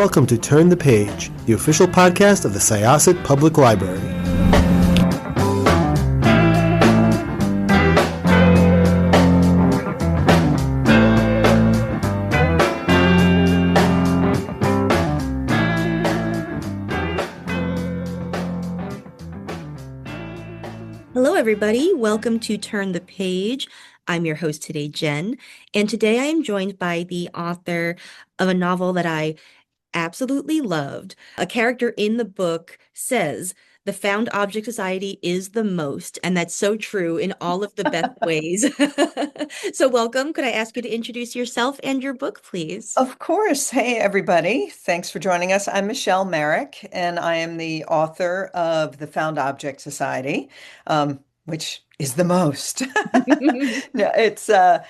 welcome to Turn the Page, the official podcast of the Syosset Public Library. Hello, everybody. Welcome to Turn the Page. I'm your host today, Jen, and today I am joined by the author of a novel that I absolutely loved. A character in the book says, "The found object society is the most," and that's so true in all of the best ways. So welcome. Could I ask you to introduce yourself and your book, please? Of course. Hey, everybody. Thanks for joining us. I'm Michelle Maryk, and I am the author of The Found Object Society, which is the most. No, it's a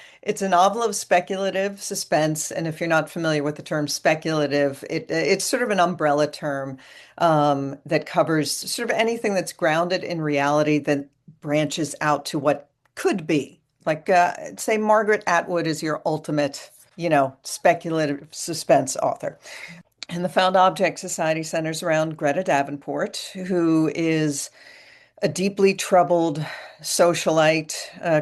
novel of speculative suspense, and if you're not familiar with the term speculative, it's sort of an umbrella term that covers sort of anything that's grounded in reality that branches out to what could be. Like, say, Margaret Atwood is your ultimate, speculative suspense author. And the Found Object Society centers around Greta Davenport, who is a deeply troubled socialite,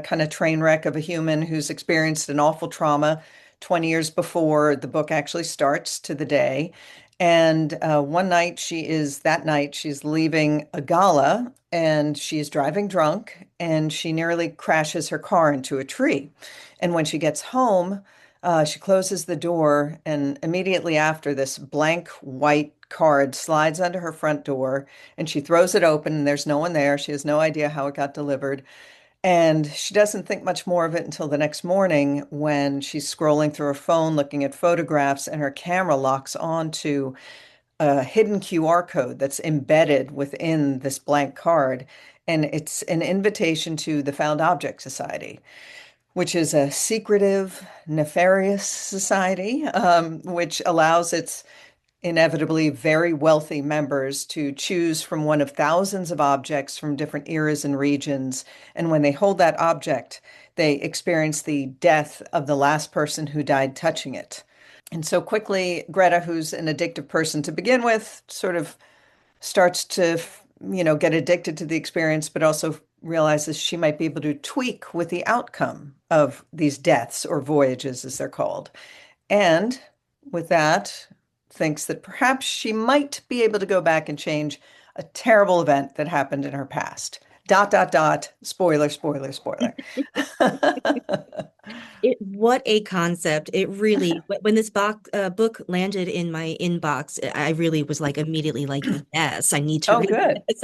kind of train wreck of a human who's experienced an awful trauma 20 years before the book actually starts to the day. And that night, she's leaving a gala and she's driving drunk and she nearly crashes her car into a tree. And when she gets home, she closes the door, and immediately after, this blank white card slides under her front door, and she throws it open, and there's no one there. She has no idea how it got delivered. And she doesn't think much more of it until the next morning when she's scrolling through her phone, looking at photographs, and her camera locks onto a hidden QR code that's embedded within this blank card. And it's an invitation to the Found Object Society, which is a secretive, nefarious society, which allows its inevitably very wealthy members to choose from one of thousands of objects from different eras and regions. And when they hold that object, they experience the death of the last person who died touching it. And so quickly, Greta, who's an addictive person to begin with, sort of starts to, get addicted to the experience, but also realizes she might be able to tweak with the outcome of these deaths or voyages, as they're called. And with that, thinks that perhaps she might be able to go back and change a terrible event that happened in her past. Dot, dot, dot. Spoiler, spoiler, spoiler. What a concept. It really, when this book landed in my inbox, I really was like immediately like, yes, I need to Oh, read good. this.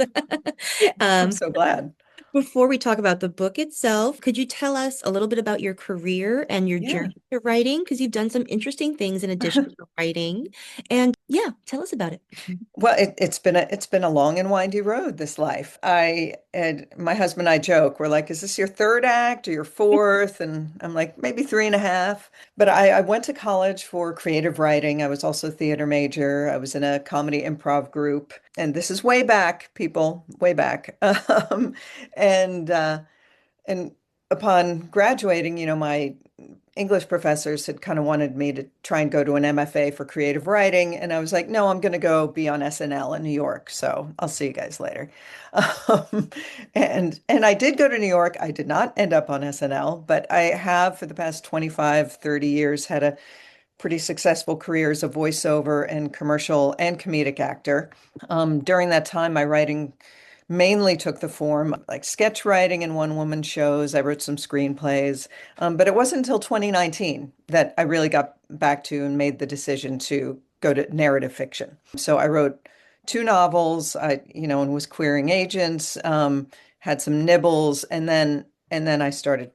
I'm Um, so glad. Before we talk about the book itself, could you tell us a little bit about your career and your Yeah. journey to writing? Because you've done some interesting things in addition to writing. And yeah, tell us about it. Well, it's been a long and windy road, this life. I and my husband and I joke, we're like, is this your third act or your fourth? And I'm like, maybe three and a half. But I went to college for creative writing. I was also a theater major. I was in a comedy improv group. And this is way back, people, way back. And and upon graduating, my English professors had kind of wanted me to try and go to an MFA for creative writing. And I was like, no, I'm going to go be on SNL in New York. So I'll see you guys later. Um, and I did go to New York. I did not end up on SNL, but I have for the past 25, 30 years had a pretty successful career as a voiceover and commercial and comedic actor. During that time, my writing mainly took the form of like sketch writing and one-woman shows. I wrote some screenplays, but it wasn't until 2019 that I really got back to and made the decision to go to narrative fiction. So I wrote two novels, and was querying agents, had some nibbles, and then I started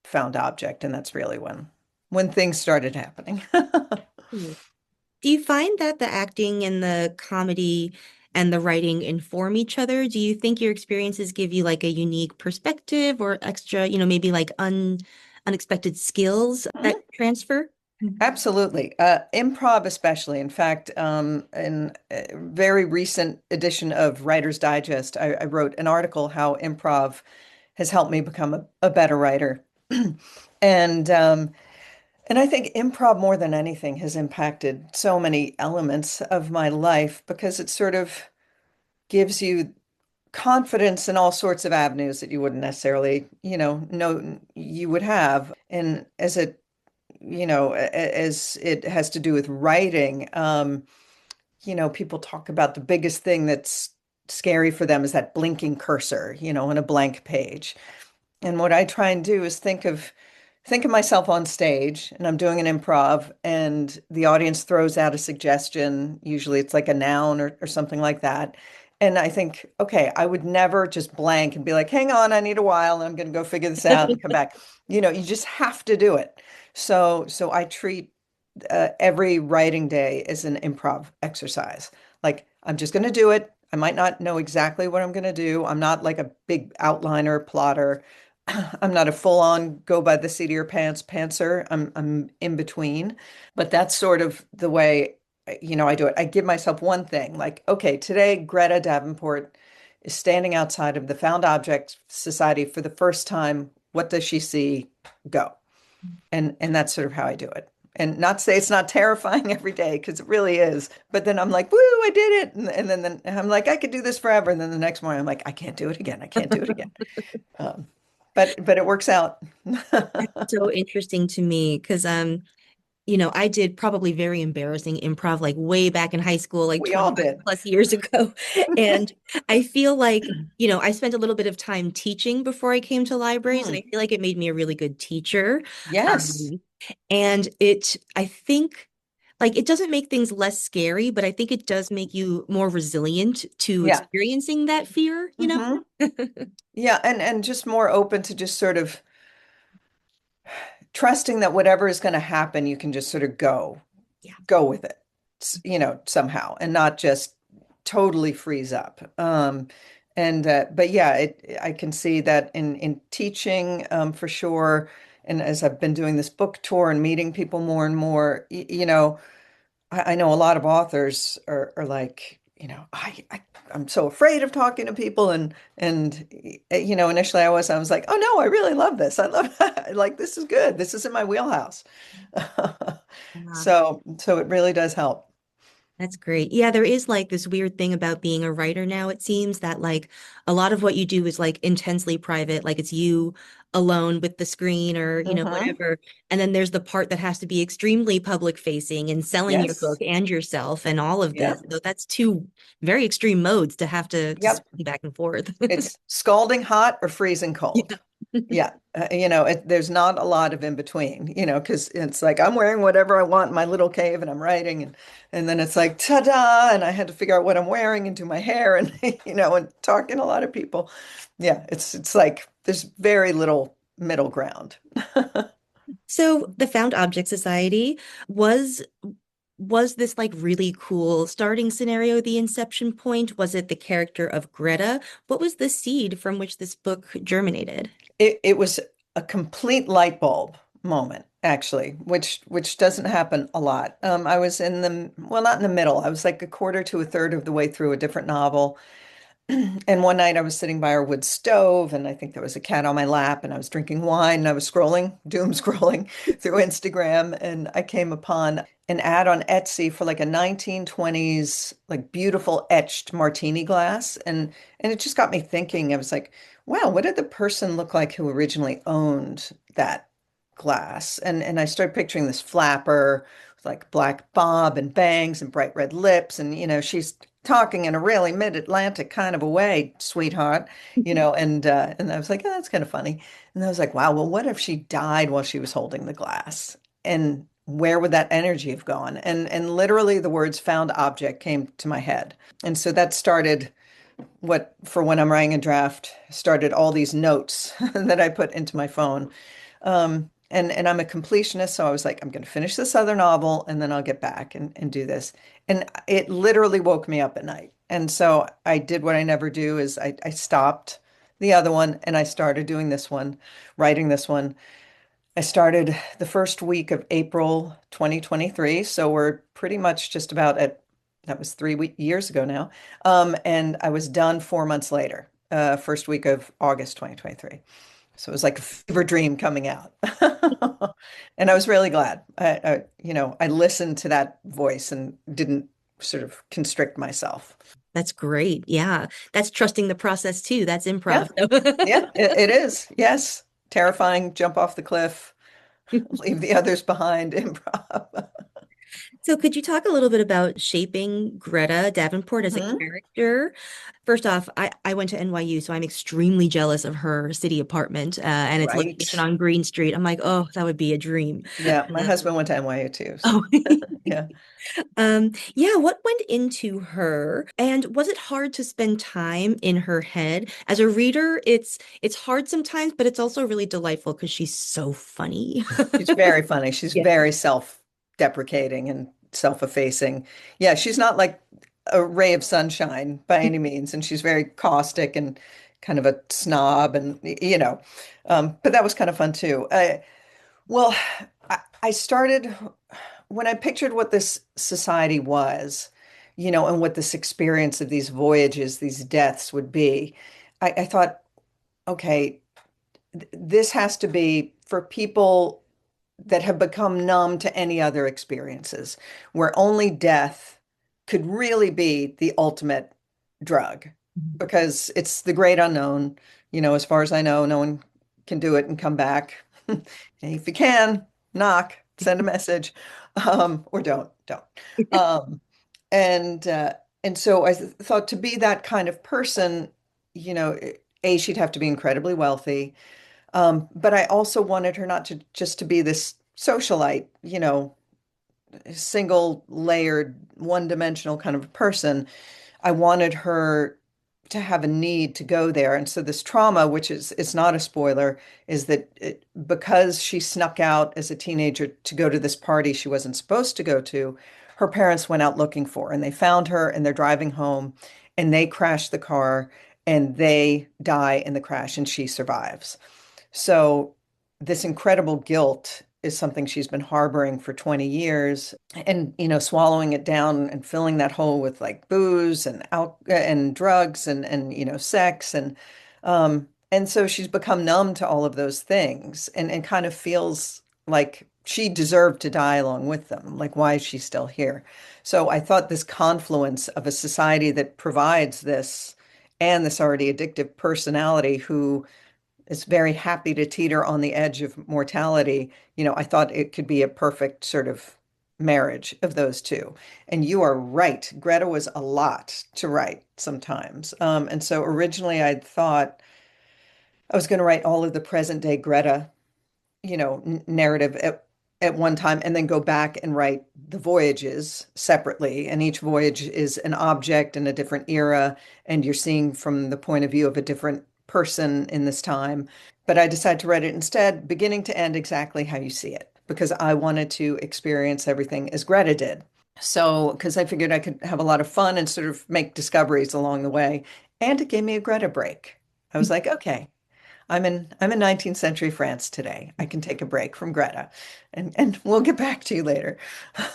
Found Object, and that's really when things started happening. Hmm. Do you find that the acting and the comedy and the writing inform each other? Do you think your experiences give you like a unique perspective or extra, maybe like unexpected skills that transfer? Mhm. Absolutely. Improv, especially. In fact, in a very recent edition of Writer's Digest, I wrote an article how improv has helped me become a better writer. And And I think improv more than anything has impacted so many elements of my life because it sort of gives you confidence in all sorts of avenues that you wouldn't necessarily, know you would have. And as it has to do with writing, people talk about the biggest thing that's scary for them is that blinking cursor, on a blank page. And what I try and do is think of myself on stage and I'm doing an improv and the audience throws out a suggestion. Usually it's like a noun or something like that. And I think, okay, I would never just blank and be like, hang on, I need a while and I'm going to go figure this out and come back. You just have to do it. So I treat every writing day as an improv exercise. Like I'm just going to do it. I might not know exactly what I'm going to do. I'm not like a big outliner, plotter. I'm not a full-on go by the seat of your pants pantser. I'm in between, but that's sort of the way I do it. I give myself one thing, like, okay, today Greta Davenport is standing outside of the Found Objects Society for the first time. What does she see? Go. And that's sort of how I do it. And not to say it's not terrifying every day, because it really is. But then I'm like, woo, I did it. And then I'm like, I could do this forever. And then the next morning I'm like, I can't do it again. I can't do it again. Um, but it works out. That's so interesting to me because I did probably very embarrassing improv like way back in high school, like We all 25 did. plus years ago. And I feel like, I spent a little bit of time teaching before I came to libraries, and Hmm. I feel like it made me a really good teacher. Yes. Um, and I think, like, it doesn't make things less scary, but I think it does make you more resilient to Yeah. experiencing that fear, you know? Hmm. Yeah, and just more open to just sort of trusting that whatever is going to happen, you can just sort of Yeah. go with it, somehow, and not just totally freeze up. And but yeah, I can see that in teaching, for sure. And as I've been doing this book tour and meeting people more and more, I know a lot of authors are like, I'm so afraid of talking to people and initially I was like, oh no, I really love this. I love like this is good. This is in my wheelhouse. Yeah. So it really does help. That's great. Yeah, there is like this weird thing about being a writer now, it seems that like a lot of what you do is like intensely private, like it's you alone with the screen or, Hmm. whatever. And then there's the part that has to be extremely public facing and selling your book Yes. and yourself and all of this. Yep. So that's two very extreme modes to have to Yep. swing back and forth. It's scalding hot or freezing Yeah. cold. Yeah, there's not a lot of in between, because it's like I'm wearing whatever I want in my little cave and I'm writing and then it's like ta-da, and I had to figure out what I'm wearing and do my hair and and talking to a lot of people. Yeah, it's like there's very little middle ground. So the Found Object Society was was this like really cool starting scenario the inception point? Was it the character of Greta? What was the seed from which this book germinated? It was a complete light bulb moment, actually, which doesn't happen a lot. I was in the well, not in the middle. I was like a quarter to a third of the way through a different novel. And one night I was sitting by our wood stove, and I think there was a cat on my lap, and I was drinking wine, and I was scrolling, doom scrolling through Instagram, and I came upon an ad on Etsy for like a 1920s, like beautiful etched martini glass, and it just got me thinking. I was like, wow, what did the person look like who originally owned that glass? And I started picturing this flapper with like black bob and bangs and bright red lips, and she's talking in a really mid-Atlantic kind of a way, sweetheart, and I was like, oh, that's kind of funny. And I was like, wow, well, what if she died while she was holding the glass? And where would that energy have gone? And literally the words found object came to my head. And so that started what for when I'm writing a draft, started all these notes that I put into my phone. And I'm a completionist, so I was like, I'm going to finish this other novel and then I'll get back and do this. And it literally woke me up at night. And so I did what I never do is I stopped the other one and I started doing this one, writing this one. I started the first week of April 2023. So we're pretty much just about at, that was years ago now. And I was done 4 months later, first week of August 2023. So it was like a fever dream coming out. And I was really glad. I listened to that voice and didn't sort of constrict myself. That's great. Yeah. That's trusting the process too. That's Yeah, improv. yeah, it is. Yes. Terrifying, jump off the cliff, leave the others behind, improv. So could you talk a little bit about shaping Greta Davenport as a Hmm. character? First off, I went to NYU, so I'm extremely jealous of her city apartment and its location Right. on Green Street. I'm like, oh, that would be a dream. Yeah, my Um, husband went to NYU too, so oh, yeah. yeah, what went into her? And was it hard to spend time in her head? As a reader, it's hard sometimes, but it's also really delightful because she's so funny. She's very funny. She's Yeah. very self-deprecating and self-effacing. Yeah, she's not like a ray of sunshine by any means, and she's very caustic and kind of a snob, and but that was kind of fun too. Well, I started when I pictured what this society was, and what this experience of these voyages, these deaths would be. I thought, okay, this has to be for people that have become numb to any other experiences, where only death could really be the ultimate drug, because it's the great unknown. As far as I know, no one can do it and come back. If you can, knock, send a message, or don't. Um, and so I thought, to be that kind of person, she'd have to be incredibly wealthy. But I also wanted her not to just to be this socialite, single layered, one-dimensional kind of person. I wanted her to have a need to go there. And so this trauma, which is, it's not a spoiler, is that because she snuck out as a teenager to go to this party she wasn't supposed to go to, her parents went out looking for her, and they found her, and they're driving home, and they crash the car, and they die in the crash, and she survives. So this incredible guilt is something she's been harboring for 20 years, and swallowing it down and filling that hole with like booze and and drugs and sex, and so she's become numb to all of those things, and kind of feels like she deserved to die along with them. Like, why is she still here? So I thought this confluence of a society that provides this, and this already addictive personality who is very happy to teeter on the edge of mortality, I thought it could be a perfect sort of marriage of those two. And you are right. Greta was a lot to write sometimes. And so originally I thought I was going to write all of the present day Greta, narrative at one time, and then go back and write the voyages separately. And each voyage is an object in a different era, and you're seeing from the point of view of a different person in this time. But I decided to write it instead, beginning to end, exactly how you see it, because I wanted to experience everything as Greta did. So, because I figured I could have a lot of fun and sort of make discoveries along the way. And it gave me a Greta break. I was like, okay, I'm in 19th century France today. I can take a break from Greta, and we'll get back to you later.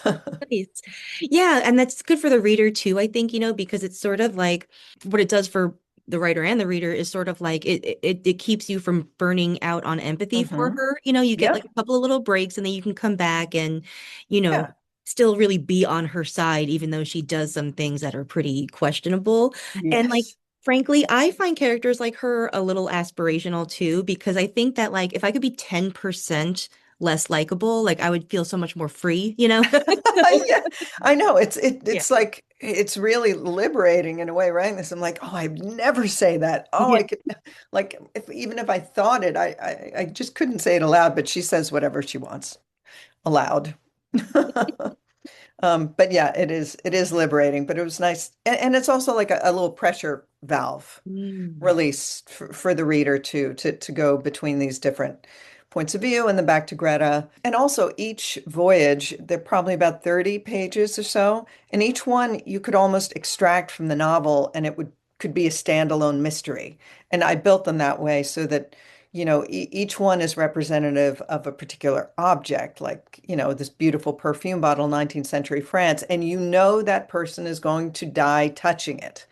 Nice. Yeah, and that's good for the reader too, I think, because it's sort of like what it does for the writer and the reader is sort of like it keeps you from burning out on empathy for Hmm. her. You get like Yep. a couple of little breaks and then you can come back and, you know, Yeah. still really be on her side, even though she does some things that are pretty questionable. And like, Yes. frankly, I find characters like her a little aspirational too, because I think that like if I could be 10% less likable, like I would feel so much more free? Yeah, I know. Yeah. It's like it's really liberating in a way, writing this. I'm like, oh, I'd never say that. Oh, Yeah. I could, like, if even if I thought it, I just couldn't say it aloud. But she says whatever she wants aloud. But yeah, it is liberating. But it was nice, and it's also like a little pressure valve Mm. release for the reader to go between these different points of view, and then back to Greta. And also each voyage, they're probably about 30 pages or so, and each one you could almost extract from the novel, and it would could be a standalone mystery. And I built them that way so that each one is representative of a particular object, like, this beautiful perfume bottle, 19th century France, and that person is going to die touching it.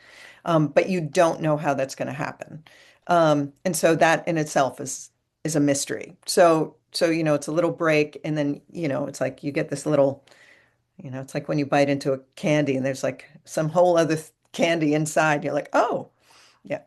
But you don't know how that's going to happen. And so that in itself is is a mystery. So it's a little break, and then it's like you get this little, it's like when you bite into a candy and there's like some whole other candy inside. You're like, oh, yeah.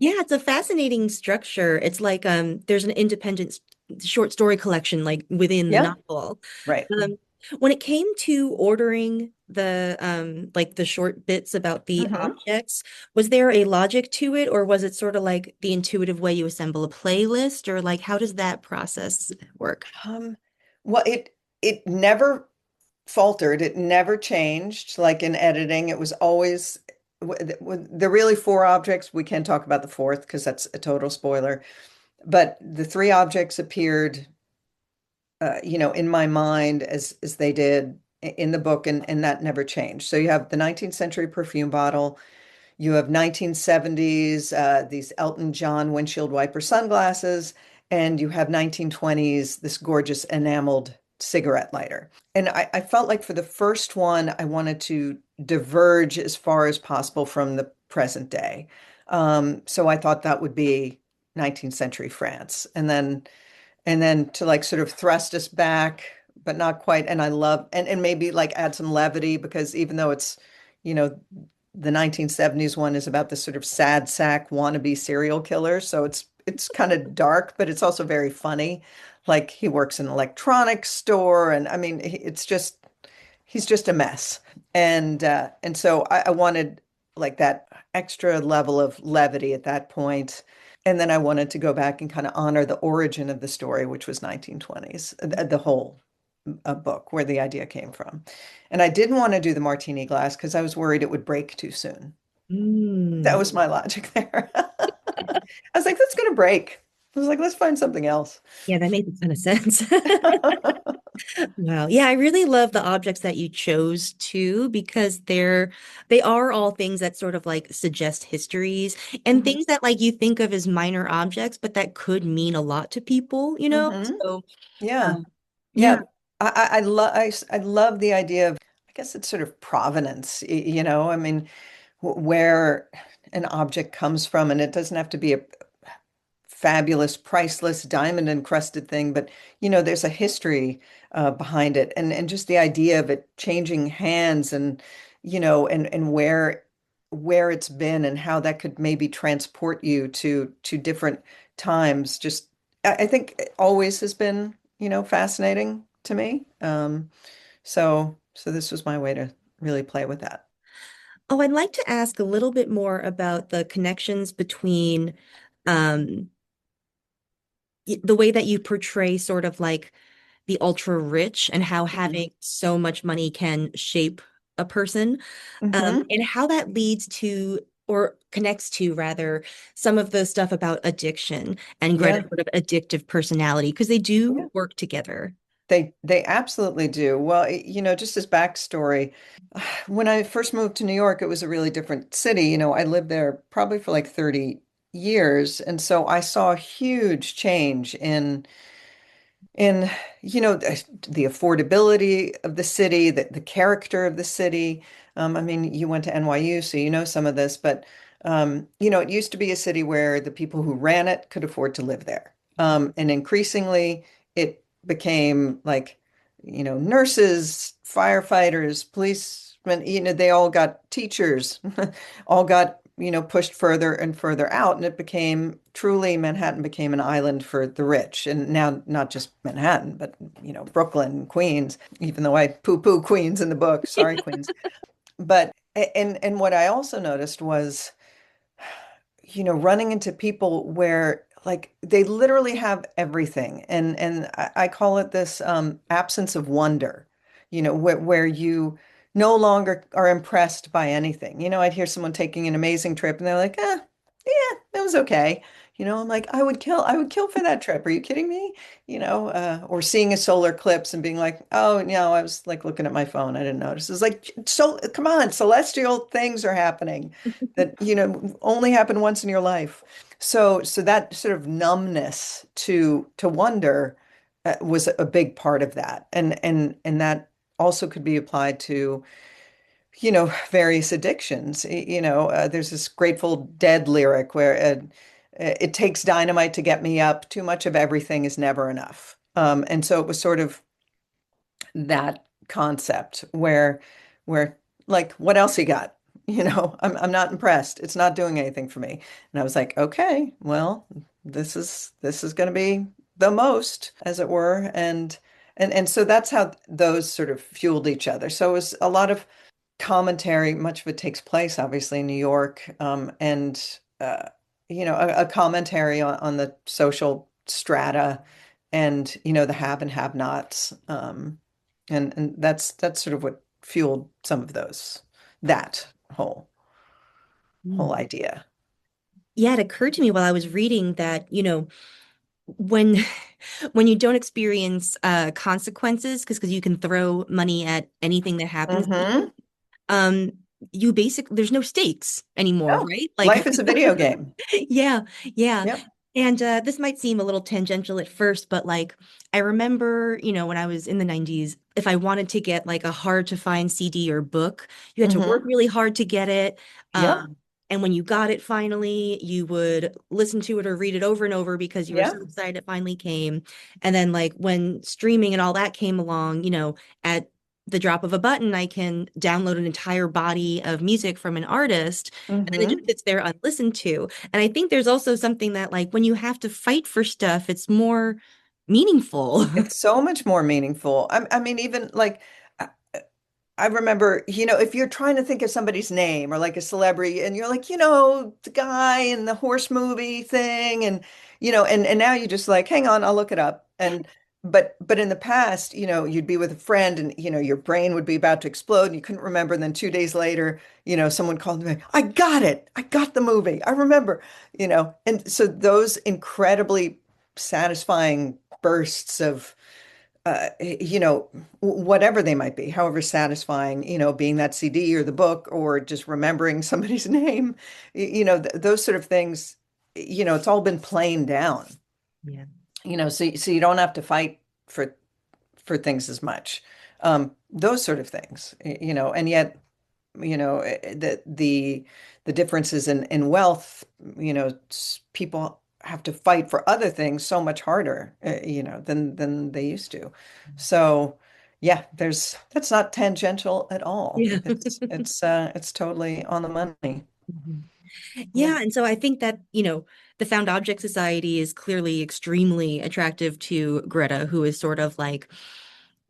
Yeah, it's a fascinating structure. It's like there's an independent short story collection like within the Yeah, novel. right. Um, when it came to ordering the like the short bits about the Hmm. objects, was there a logic to it, or was it sort of like the intuitive way you assemble a playlist, or like how does that process work? Um, well, it never faltered. It never changed. Like in editing, it was always the really four objects. We can talk about the fourth because that's a total spoiler. But the three objects appeared, in my mind as they did in the book, and that never changed. So you have the 19th century perfume bottle. You have 1970s, these Elton John windshield wiper sunglasses, and you have 1920s, this gorgeous enameled cigarette lighter. And I felt like for the first one, I wanted to diverge as far as possible from the present day. So I thought that would be 19th century France. And then to like sort of thrust us back, but not quite. And I love and maybe like add some levity because even though it's, you know, the 1970s one is about this sort of sad sack wannabe serial killer. So it's kind of dark, but it's also very funny. Like he works in an electronics store, and I mean, he's just a mess. And so I wanted like that extra level of levity at that point. And then I wanted to go back and kind of honor the origin of the story, which was 1920s, the whole book where the idea came from. And I didn't want to do the martini glass because I was worried it would break too soon. That Mm. was my logic there. I was like, that's going to break. I was like, let's find something else. Yeah, that makes a ton of sense. Wow. Yeah, I really love the objects that you chose too, because they are all things that sort of like suggest histories and Hmm. things that like you think of as minor objects, but that could mean a lot to people, you know? Hmm. So, Yeah. yeah. Yeah. I love the idea of, I guess it's sort of provenance, I mean, where an object comes from, and it doesn't have to be a fabulous, priceless, diamond encrusted thing, but there's a history behind it, and just the idea of it changing hands, and and where it's been, and how that could maybe transport you to different times. Just I think it always has been fascinating to me. So this was my way to really play with that. Oh, I'd like to ask a little bit more about the connections between um the way that you portray sort of like the ultra rich and how Mhm. having so much money can shape a person, Hmm. and how that leads to or connects to rather some of the stuff about addiction and Greta's Yeah. sort of addictive personality because they Yeah. do work together. They absolutely do. Well, just as backstory, when I first moved to New York, it was a really different city. I lived there probably for like 30 years, and so I saw a huge change in the affordability of the city, the character of the city. I mean, you went to NYU, so you know some of this, but it used to be a city where the people who ran it could afford to live there. And increasingly, it became like, nurses, firefighters, policemen, they all got teachers, all got pushed further and further out, and it became truly Manhattan became an island for the rich. And now not just Manhattan, but Brooklyn, Queens, even though I poo-poo Queens in the book. Sorry, Queens. But and what I also noticed was running into people where like they literally have everything. And I call it this absence of wonder, where you no longer are impressed by anything. I'd hear someone taking an amazing trip and they're like, yeah, that was okay. I'm like, I would kill for that trip. Are you kidding me? Or seeing a solar eclipse and being like, oh, I was like looking at my phone. I didn't notice. It's like, so come on, celestial things are happening that, only happen once in your life. So that sort of numbness to wonder was a big part of that. And that also could be applied to various addictions. There's this Grateful Dead lyric where it takes dynamite to get me up. Too much of everything is never enough. And so it was sort of that concept where like, what else you got? I'm not impressed. It's not doing anything for me. And I was like, okay, well, this is going to be the most, as it were. And so that's how those sort of fueled each other. So it was a lot of commentary. Much of it takes place, obviously, in New York, and a commentary on the social strata and the have and have-nots. And that's sort of what fueled some of that whole Mm. idea. Yeah, it occurred to me while I was reading that, when when you don't experience consequences, because you can throw money at anything that happens to you, Hmm. um, there's no stakes anymore, Oh, right? Like life is a video game. yeah, yeah. Yep. And this might seem a little tangential at first, but like I remember, when I was in the 90s, if I wanted to get like a hard to find CD or book, you had to work Hmm. really hard to get it. Yep. And when you got it finally, you would listen to it or read it over and over because you were so Yep. excited it finally came. And then like when streaming and all that came along, at the drop of a button, I can download an entire body of music from an artist, and then it just Hmm. sits there unlistened to. And I think there's also something that, like, when you have to fight for stuff, it's more meaningful. It's so much more meaningful. I mean, even like I I remember, if you're trying to think of somebody's name or like a celebrity, and you're like, the guy in the horse movie thing, and and now you just like, hang on, I'll look it up. And but in the past, you'd be with a friend, and your brain would be about to explode, and you couldn't remember. And then 2 days later, someone called me, I got it, I got the movie, I remember. And so those incredibly satisfying bursts of whatever they might be, however satisfying, being that CD or the book or just remembering somebody's name, th those sort of things, it's all been planed down, Yeah. so you don't have to fight for things as much. Those sort of things, and yet, the differences in wealth, people have to fight for other things so much harder, than they used to. So, yeah, that's not tangential at all. Yeah. It's totally on the money. Mhm. Yeah. Yeah, and so I think that, the Found Object Society is clearly extremely attractive to Greta, who is sort of like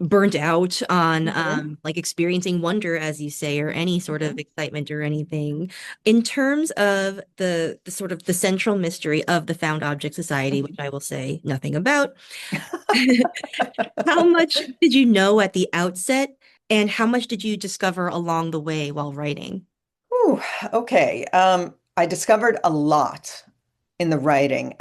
burnt out on Mhm. like experiencing wonder, as you say, or any sort of excitement or anything. In terms of the sort of the central mystery of the Found Object Society, which I will say nothing about, how much did you know at the outset, and how much did you discover along the way while writing? Ooh, okay. I discovered a lot in the writing.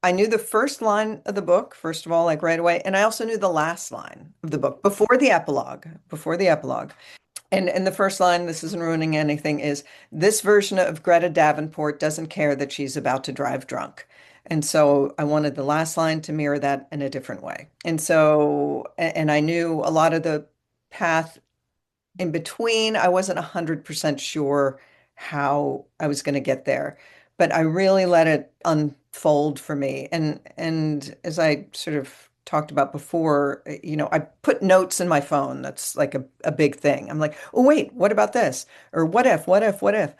I knew the first line of the book, first of all, like right away, and I also knew the last line of the book before the epilogue, before the epilogue. And the first line, this isn't ruining anything, is this version of Greta Davenport doesn't care that she's about to drive drunk. And so I wanted the last line to mirror that in a different way. And so, and I knew a lot of the path in between. I wasn't 100% sure how I was going to get there, but I really let it unfold for me. And as I sort of talked about before, I put notes in my phone. That's like a big thing. I'm like, oh wait, what about this? Or what if, what if, what if?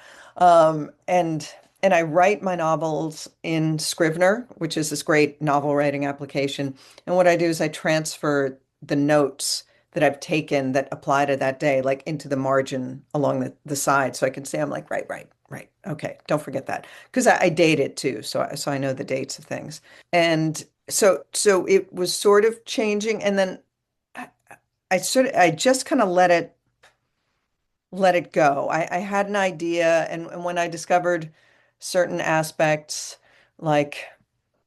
And I write my novels in Scrivener, which is this great novel writing application. And what I do is I transfer the notes that I've taken that apply to that day, like into the margin along the side. So I can say, I'm like, right, right, right. Okay, don't forget that. Because I date it too. So I know the dates of things. And so it was sort of changing. And then I, I just kind of let it go. I had an idea, and when I discovered certain aspects, like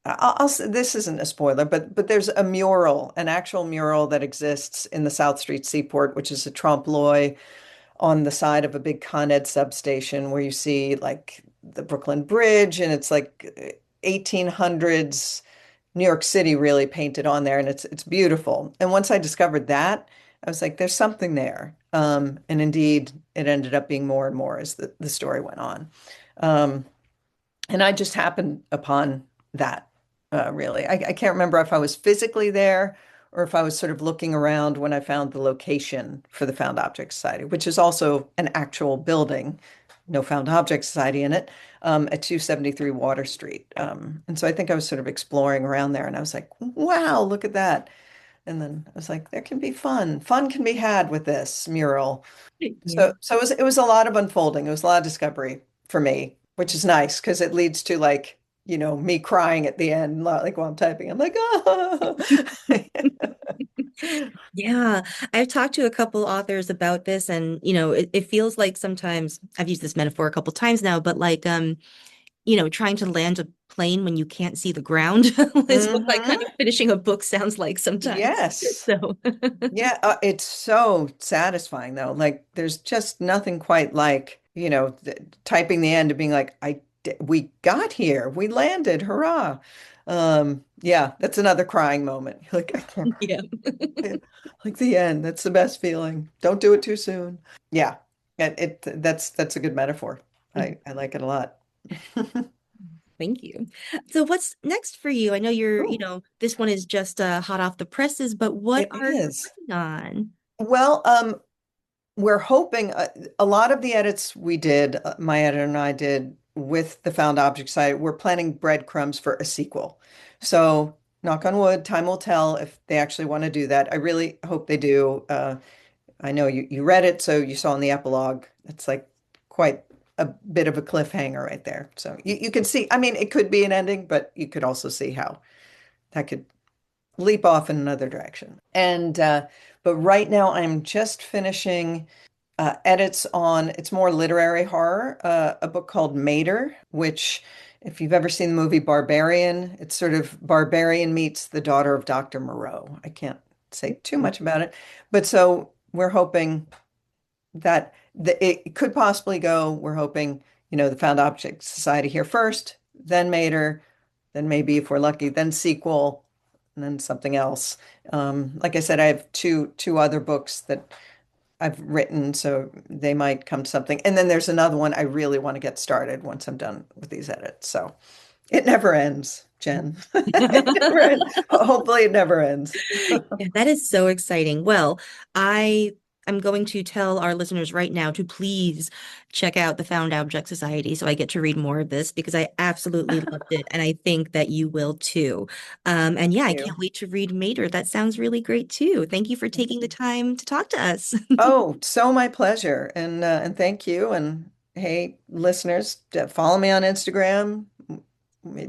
this isn't a spoiler, but there's a mural, an actual mural that exists in the South Street Seaport, which is a trompe l'oeil on the side of a big Con Ed substation where you see like the Brooklyn Bridge, and it's like 1800s New York City really painted on there, and it's beautiful. And once I discovered that, I was like, there's something there. And indeed, it ended up being more and more as the story went on. Um, And I just happened upon that, really. I can't remember if I was physically there or if I was sort of looking around when I found the location for the Found Object Society, which is also an actual building, no Found Object Society in it, at 273 Water Street. And so I think I was sort of exploring around there and I was like, wow, look at that. And then I was like, there can be fun. Fun can be had with this mural. Yeah. So it was a lot of unfolding. It was a lot of discovery for me, which is nice because it leads to like, me crying at the end, like while I'm typing. I'm like, oh. Yeah, I've talked to a couple authors about this, and it feels like sometimes I've used this metaphor a couple times now, but like trying to land a plane when you can't see the ground is what like kind Hmm. of finishing a book sounds like sometimes. Yes. So Yeah, it's so satisfying though. Like there's just nothing quite like, typing the end and being like, we got here. We landed. Hurrah. Yeah, that's another crying moment. Like I can't yeah. like the end. That's the best feeling. Don't do it too soon. Yeah. That's a good metaphor. I like it a lot. Thank you. So what's next for you? I know you're, Ooh, this one is just hot off the presses, but what it are you is. working on? Well, we're hoping a lot of the edits we did, my editor and I did with the Found Object site, we're planning breadcrumbs for a sequel. So, knock on wood, time will tell if they actually want to do that. I really hope they do. I know you read it, so you saw in the epilogue, it's like quite a bit of a cliffhanger right there. So you can see, I mean, it could be an ending, but you could also see how that could leap off in another direction. And but right now I'm just finishing edits on it's more literary horror, a book called Mater, which if you've ever seen the movie Barbarian, it's sort of Barbarian meets the daughter of Dr. Moreau. I can't say too much about it, but so we're hoping that it could possibly go. We're hoping, the Found Object Society here first, then Mater, then maybe if we're lucky, then sequel, and then something else. Like I said, I have two other books that I've written, so they might come to something. And then there's another one I really want to get started once I'm done with these edits. So it never ends, Jen. It never ends. Hopefully it never ends. Yeah, that is so exciting. Well, I am going to tell our listeners right now to please check out the Found Object Society so I get to read more of this because I absolutely loved it. And I think that you will too. And yeah, I You. can't wait to read Mater. That sounds really great too. Thank you for taking the time to talk to us. Oh, so my pleasure. And thank you. And hey, listeners, follow me on Instagram,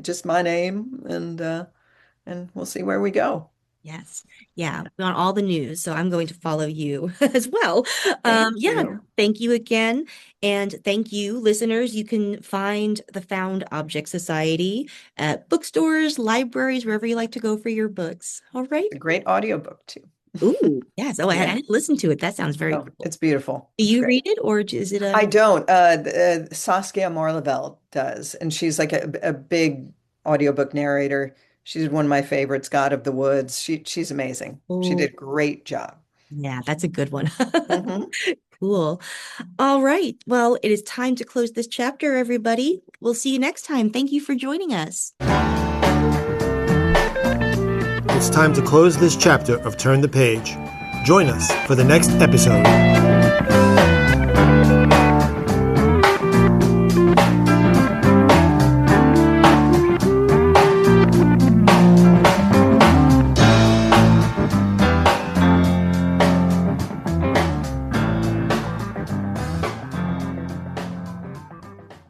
just my name, and we'll see where we go. Yes. Yeah. We're on all the news. So I'm going to follow you as well. Thank Yeah. you. Thank you again. And thank you, listeners. You can find the Found Object Society at bookstores, libraries, wherever you like to go for your books. All right. A great audiobook too. Ooh, yes. Oh, I Yeah. hadn't listened to it. That sounds very Oh, cool. it's beautiful. Do It's you great. read it or is it I a don't. Saskia Marlavelle does, and she's like a big audiobook narrator. She's one of my favorites, God of the Woods. She's amazing. She oh, did a great job. yeah, that's a good one. Hmm. Cool. All right. Well, it is time to close this chapter, everybody. We'll see you next time. Thank you for joining us. It's time to close this chapter of Turn the Page. Join us for the next episode.